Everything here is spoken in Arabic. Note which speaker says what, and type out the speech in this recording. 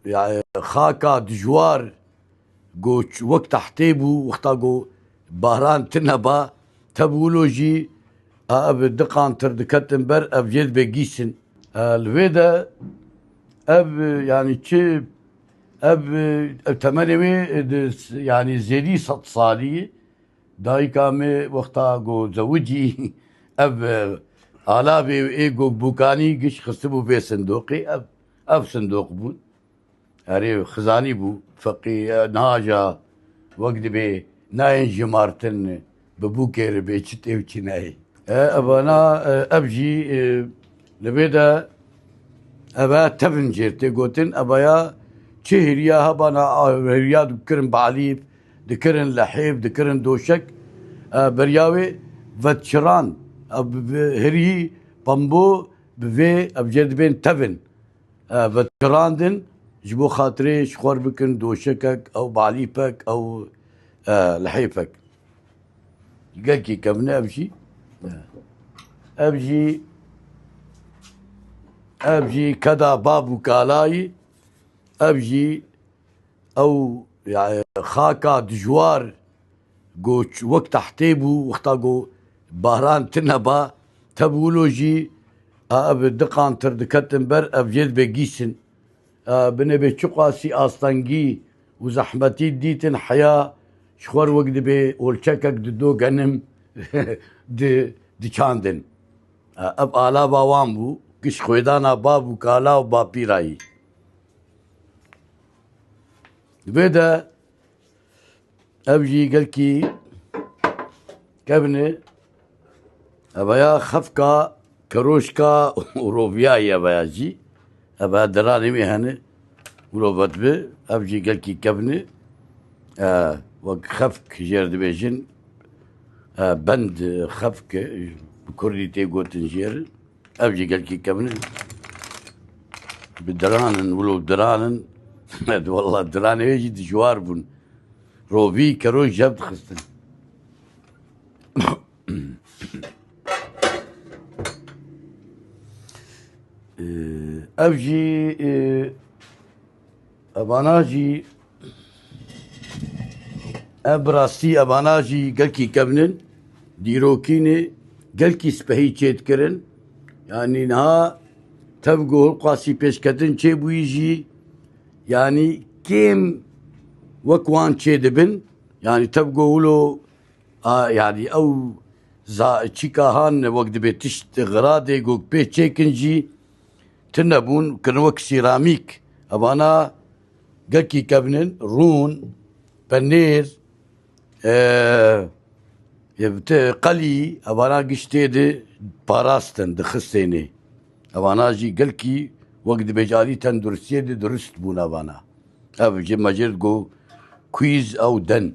Speaker 1: يعني خاكا دجوار جو وقت حتيبو وقتا جو بهران تنبا تبولوجي اب دقان تردكتنبر اب جد بجيسن الفيدا اب يعني تشي اب تمنوي يعني زيدي صد صالي دايكا مي وقتا جو زوجي اب آلابي ايجو بوكاني قش خصبو في صندوقي اب صندوق بود هري خزاني بو فقي ناجا وقت بي ناين جمارتن ببوكير بيشت ايوشي ناي ابانا ابجي لبيدا ابا تفنجر تيقوتن ابايا تشهريا هبانا هريا دكرن بعليب دكرن لحيب دكرن دوشك برياوي فتشران هري بامبو بفي ابجد بين تفن فتشراندن جبو خاطري شخور بكن دوشكك او بعليبك او لحيفك قالكي كمنا ابجي كدا بابو كالاي ابجي او يعني خاكا دجوار جو وقت حتيبو وقتا جو بهران تنبا تبولوجي اب دقان تردكتنبر اب جد بجيسن بنبي تشقاسي استنجي وزحمتي ديتن حياه شخور وقت بي ولشكك ددو غنم دي چاندن اب آلا باوان بو كش خويدانا بابو كالا وبابي راي بدا ابجي قالكي كابني ابايا خفكا كروشكا وروبياي ابايا جي ابا دراني مهنه وروبت بي ابجي قالكي كابني وخفك جير دبيجن بند خفك بكوري تيقوتن جير ابجي قالكي كابني بدرانن ولو درانن والله دراني يجي دجوار بن روبي كروش جبت خستن ابجي اباناجي ابراستي اباناجي قالكي كبنن ديروكيني قالكي سبهي تشيت كرن يعني نها تبقوا القاسي بيش كدن تشي بويجي يعني كيم وكوان تشي دبن يعني تبقوا ولو يعني او تشيكا هان وقت بيتشت غرادي قوك بيش تشيكنجي تنبون كنوك سيراميك ابانا قالكي كبنن رون بنير قلي ابانا قشتيدي باراستن دخستيني ابانا جي قالكي وقت بجالي تندرسيدي درست بون ابانا اب جي مجرد جو كويز او دن